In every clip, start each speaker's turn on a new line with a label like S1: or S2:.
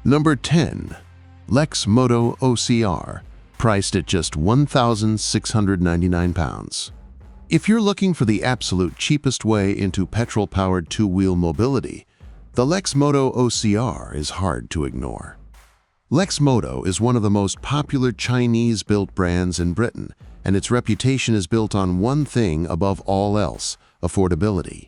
S1: Number 10. Lex Moto OCR, priced at just £1,699. If you're looking for the absolute cheapest way into petrol-powered two-wheel mobility, the Lex Moto OCR is hard to ignore. Lex Moto is one of the most popular Chinese-built brands in Britain, and its reputation is built on one thing above all else: affordability.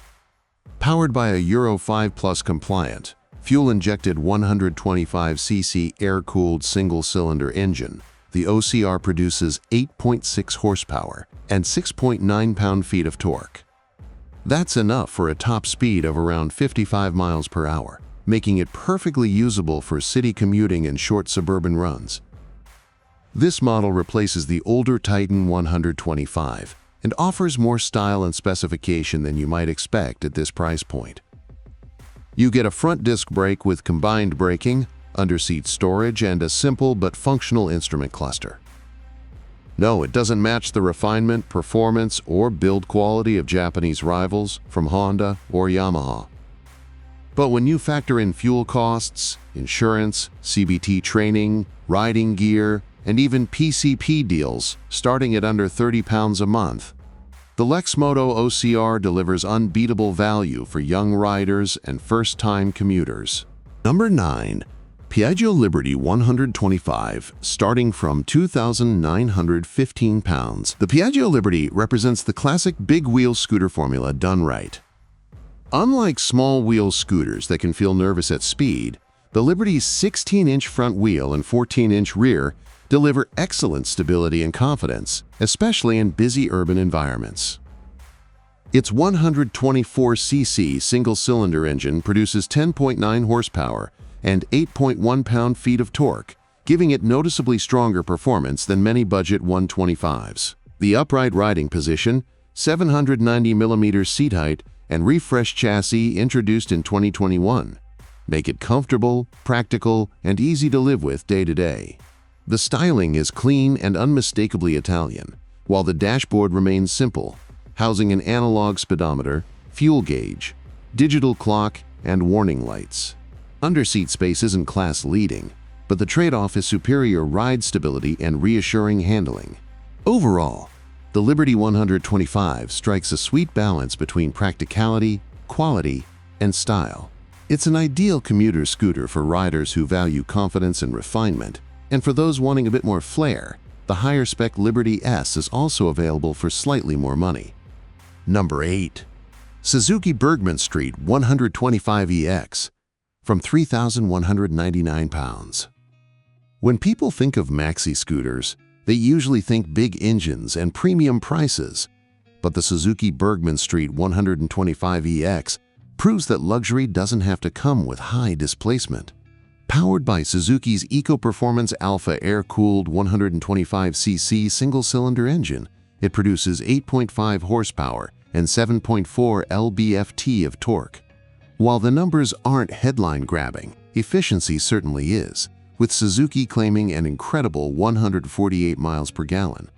S1: Powered by a Euro 5+ compliant, fuel-injected 125cc air-cooled single-cylinder engine, the OCR produces 8.6 horsepower and 6.9 pound-feet of torque. That's enough for a top speed of around 55 miles per hour, making it perfectly usable for city commuting and short suburban runs. This model replaces the older Titan 125 and offers more style and specification than you might expect at this price point. You get a front disc brake with combined braking, underseat storage, and a simple but functional instrument cluster. No, it doesn't match the refinement, performance, or build quality of Japanese rivals from Honda or Yamaha. But when you factor in fuel costs, insurance, CBT training, riding gear, and even PCP deals starting at under £30 a month, the Lex Moto OCR delivers unbeatable value for young riders and first-time commuters. Number 9. Piaggio Liberty 125, starting from £2,915. The Piaggio Liberty represents the classic big-wheel scooter formula done right. Unlike small-wheel scooters that can feel nervous at speed, the Liberty's 16-inch front wheel and 14-inch rear deliver excellent stability and confidence, especially in busy urban environments. Its 124cc single-cylinder engine produces 10.9 horsepower and 8.1 pound-feet of torque, giving it noticeably stronger performance than many budget 125s. The upright riding position, 790mm seat height, and refreshed chassis introduced in 2021 make it comfortable, practical, and easy to live with day to day. The styling is clean and unmistakably Italian, while the dashboard remains simple, housing an analog speedometer, fuel gauge, digital clock, and warning lights. Underseat space isn't class-leading, but the trade-off is superior ride stability and reassuring handling. Overall, the Liberty 125 strikes a sweet balance between practicality, quality, and style. It's an ideal commuter scooter for riders who value confidence and refinement, and for those wanting a bit more flair, the higher-spec Liberty S is also available for slightly more money. Number 8. Suzuki Bergman Street 125EX, from £3,199. When people think of maxi-scooters, they usually think big engines and premium prices, but the Suzuki Bergman Street 125EX proves that luxury doesn't have to come with high displacement. Powered by Suzuki's Eco-Performance Alpha air-cooled 125cc single-cylinder engine, it produces 8.5 horsepower and 7.4 lb-ft of torque. While the numbers aren't headline-grabbing, efficiency certainly is, with Suzuki claiming an incredible 148 miles per gallon.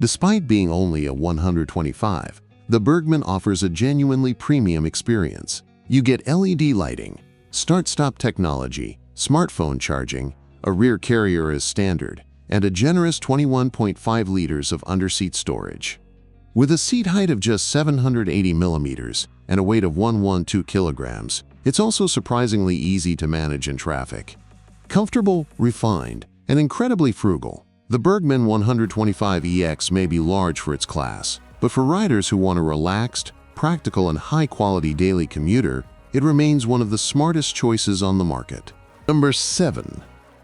S1: Despite being only a 125, the Bergman offers a genuinely premium experience. You get LED lighting, start-stop technology, smartphone charging, a rear carrier as standard, and a generous 21.5 liters of underseat storage. With a seat height of just 780 millimeters and a weight of 112 kilograms, it's also surprisingly easy to manage in traffic. Comfortable, refined, and incredibly frugal, the Bergman 125EX may be large for its class, but for riders who want a relaxed, practical, and high-quality daily commuter, it remains one of the smartest choices on the market. Number 7.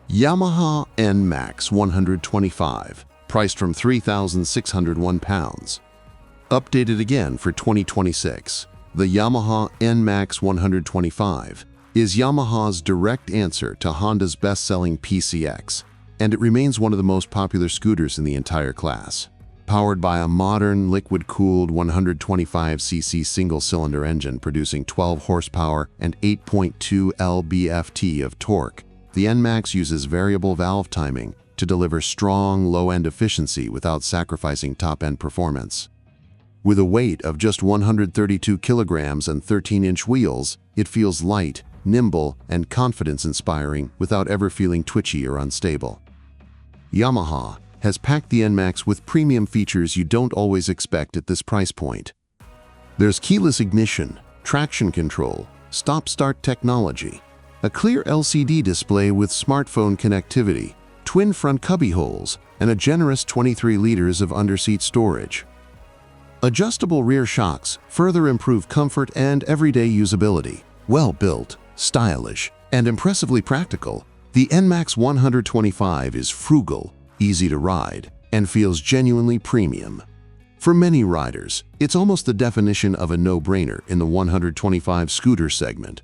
S1: Yamaha NMAX 125, priced from £3,601. Updated again for 2026, the Yamaha NMAX 125 is Yamaha's direct answer to Honda's best-selling PCX, and it remains one of the most popular scooters in the entire class. Powered by a modern, liquid-cooled 125cc single-cylinder engine producing 12 horsepower and 8.2 lb-ft of torque, the NMAX uses variable valve timing to deliver strong, low-end efficiency without sacrificing top-end performance. With a weight of just 132 kilograms and 13-inch wheels, it feels light, nimble, and confidence-inspiring without ever feeling twitchy or unstable. Yamaha has packed the NMAX with premium features you don't always expect at this price point. There's keyless ignition, traction control, stop-start technology, a clear LCD display with smartphone connectivity, twin front cubbyholes, and a generous 23 liters of underseat storage. Adjustable rear shocks further improve comfort and everyday usability. Well-built, stylish, and impressively practical, the NMAX 125 is frugal, easy to ride, and feels genuinely premium. For many riders, it's almost the definition of a no-brainer in the 125 scooter segment.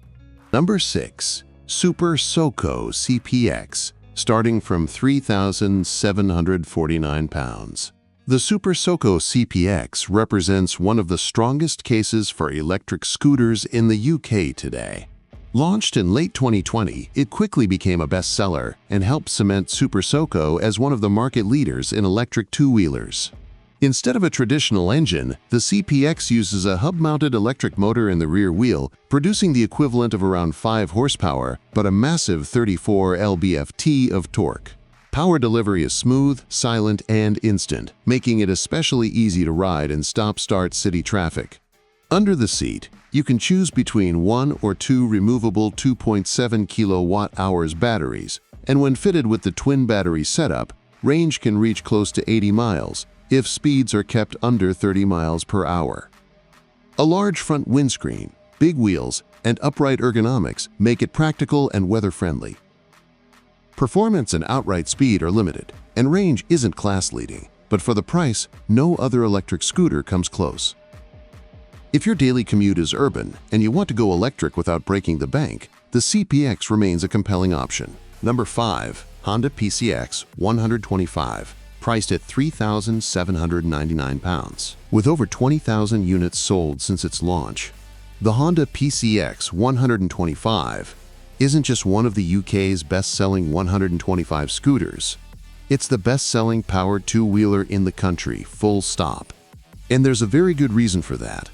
S1: Number 6. Super Soco CPX, starting from £3,749. The Super Soco CPX represents one of the strongest cases for electric scooters in the UK today. Launched in late 2020, it quickly became a bestseller and helped cement Super Soco as one of the market leaders in electric two-wheelers. Instead of a traditional engine, the CPX uses a hub-mounted electric motor in the rear wheel, producing the equivalent of around 5 horsepower, but a massive 34 lb-ft of torque. Power delivery is smooth, silent, and instant, making it especially easy to ride in stop-start city traffic. Under the seat, you can choose between 1 or 2 removable 2.7 kWh batteries, and when fitted with the twin battery setup, range can reach close to 80 miles if speeds are kept under 30 miles per hour. A large front windscreen, big wheels, and upright ergonomics make it practical and weather-friendly. Performance and outright speed are limited, and range isn't class-leading, but for the price, no other electric scooter comes close. If your daily commute is urban and you want to go electric without breaking the bank, the CPX remains a compelling option. Number 5. Honda PCX 125, priced at £3,799. With over 20,000 units sold since its launch, the Honda PCX 125 isn't just one of the UK's best-selling 125 scooters. It's the best-selling powered two-wheeler in the country, full stop. And there's a very good reason for that.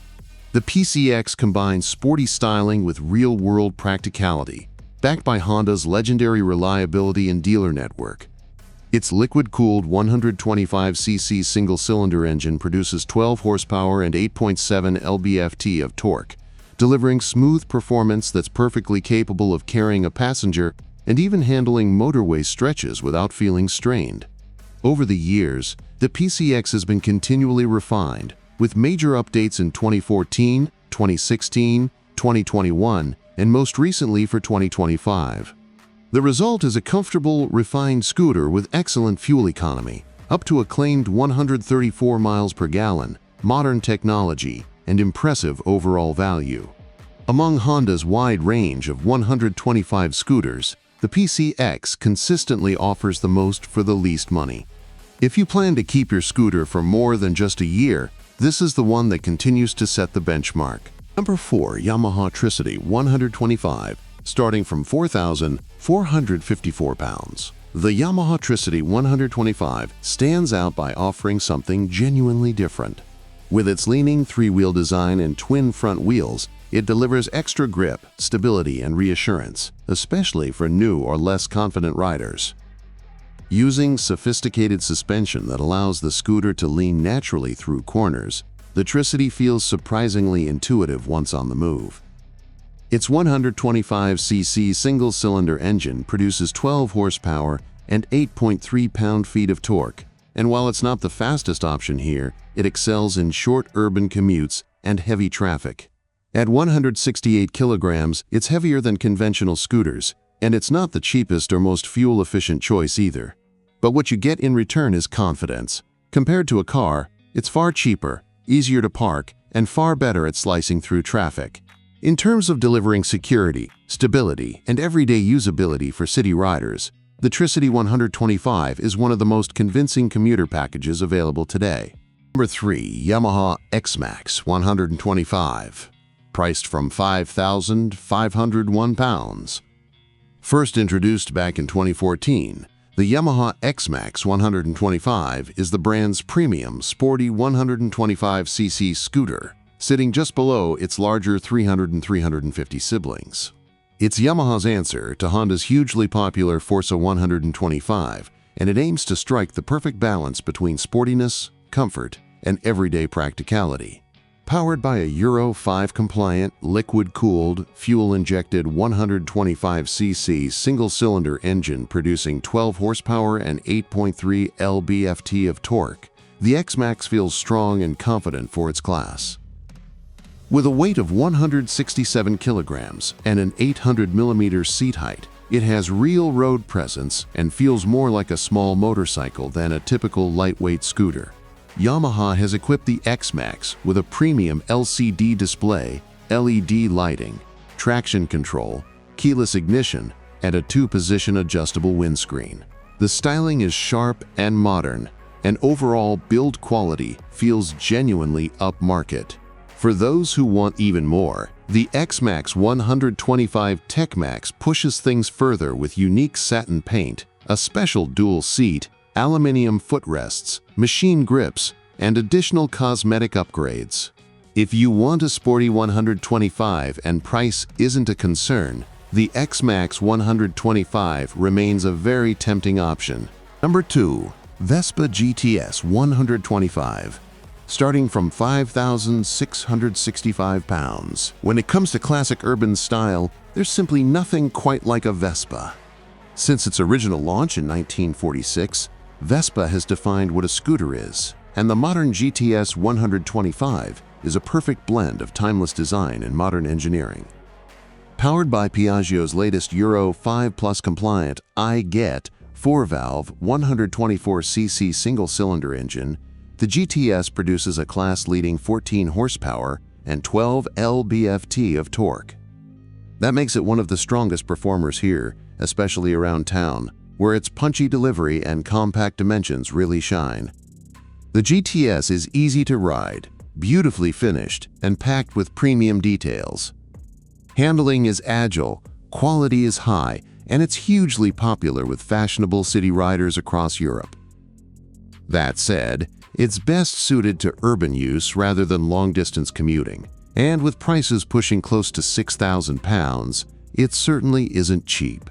S1: The PCX combines sporty styling with real-world practicality, backed by Honda's legendary reliability and dealer network. Its liquid-cooled 125cc single-cylinder engine produces 12 horsepower and 8.7 lb-ft of torque, delivering smooth performance that's perfectly capable of carrying a passenger and even handling motorway stretches without feeling strained. Over the years, the PCX has been continually refined, with major updates in 2014, 2016, 2021, and most recently for 2025. The result is a comfortable, refined scooter with excellent fuel economy, up to a claimed 134 miles per gallon, modern technology, and impressive overall value. Among Honda's wide range of 125 scooters, the PCX consistently offers the most for the least money. If you plan to keep your scooter for more than just a year, this is the one that continues to set the benchmark. Number 4. Yamaha Tricity 125, starting from £4,454. The Yamaha Tricity 125 stands out by offering something genuinely different. With its leaning three-wheel design and twin front wheels, it delivers extra grip, stability, and reassurance, especially for new or less confident riders. Using sophisticated suspension that allows the scooter to lean naturally through corners, the Tricity feels surprisingly intuitive once on the move. Its 125cc single-cylinder engine produces 12 horsepower and 8.3 pound-feet of torque, and while it's not the fastest option here, it excels in short urban commutes and heavy traffic. At 168 kilograms, it's heavier than conventional scooters, and it's not the cheapest or most fuel-efficient choice either. But what you get in return is confidence. Compared to a car, it's far cheaper, easier to park, and far better at slicing through traffic. In terms of delivering security, stability, and everyday usability for city riders, the Tricity 125 is one of the most convincing commuter packages available today. Number 3. Yamaha XMAX 125, priced from £5,501. First introduced back in 2014, the Yamaha XMAX 125 is the brand's premium, sporty 125cc scooter, sitting just below its larger 300 and 350 siblings. It's Yamaha's answer to Honda's hugely popular Forza 125, and it aims to strike the perfect balance between sportiness, comfort, and everyday practicality. Powered by a Euro 5 compliant, liquid-cooled, fuel-injected 125cc single-cylinder engine producing 12 horsepower and 8.3 lb-ft of torque, the XMAX feels strong and confident for its class. With a weight of 167 kilograms and an 800 mm seat height, it has real road presence and feels more like a small motorcycle than a typical lightweight scooter. Yamaha has equipped the XMAX with a premium LCD display, LED lighting, traction control, keyless ignition, and a 2-position adjustable windscreen. The styling is sharp and modern, and overall build quality feels genuinely upmarket. For those who want even more, the XMAX 125 TechMax pushes things further with unique satin paint, a special dual seat, aluminum footrests, machine grips, and additional cosmetic upgrades. If you want a sporty 125 and price isn't a concern, the XMAX 125 remains a very tempting option. Number 2. Vespa GTS 125. Starting from 5,665 pounds. When it comes to classic urban style, there's simply nothing quite like a Vespa. Since its original launch in 1946, Vespa has defined what a scooter is, and the modern GTS 125 is a perfect blend of timeless design and modern engineering. Powered by Piaggio's latest Euro 5+ compliant I-Get 4-valve 124cc single-cylinder engine, the GTS produces a class-leading 14 horsepower and 12 lb-ft of torque. That makes it one of the strongest performers here, especially around town, where its punchy delivery and compact dimensions really shine. The GTS is easy to ride, beautifully finished, and packed with premium details. Handling is agile, quality is high, and it's hugely popular with fashionable city riders across Europe. That said, it's best suited to urban use rather than long-distance commuting, and with prices pushing close to £6,000, it certainly isn't cheap.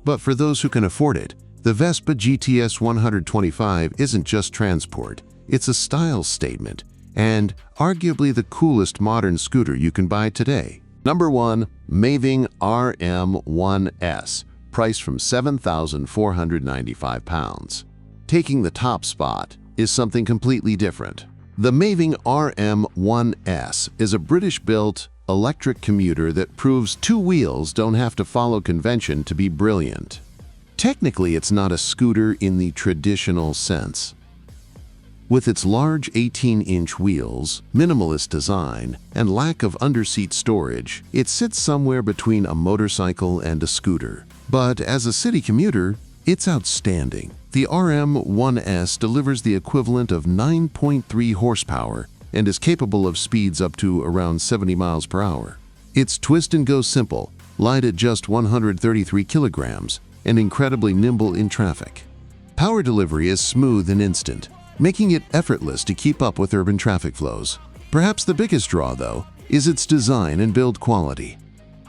S1: But for those who can afford it, the Vespa GTS 125 isn't just transport, it's a style statement, and arguably the coolest modern scooter you can buy today. Number 1. Maving RM1S, priced from £7,495. Taking the top spot is something completely different. The Maving RM1S is a British-built electric commuter that proves two wheels don't have to follow convention to be brilliant. Technically, it's not a scooter in the traditional sense. With its large 18-inch wheels, minimalist design, and lack of underseat storage, it sits somewhere between a motorcycle and a scooter. But as a city commuter, it's outstanding. The RM1S delivers the equivalent of 9.3 horsepower and is capable of speeds up to around 70 miles per hour. It's twist-and-go simple, light at just 133 kilograms, and incredibly nimble in traffic. Power delivery is smooth and instant, making it effortless to keep up with urban traffic flows. Perhaps the biggest draw, though, is its design and build quality.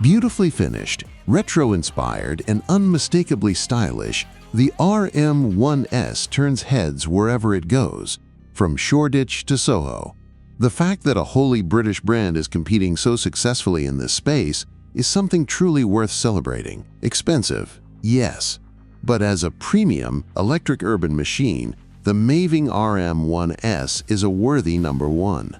S1: Beautifully finished, retro-inspired, and unmistakably stylish, the RM1S turns heads wherever it goes, from Shoreditch to Soho. The fact that a wholly British brand is competing so successfully in this space is something truly worth celebrating. Expensive, yes, but as a premium electric urban machine, the Maving RM1S is a worthy number 1.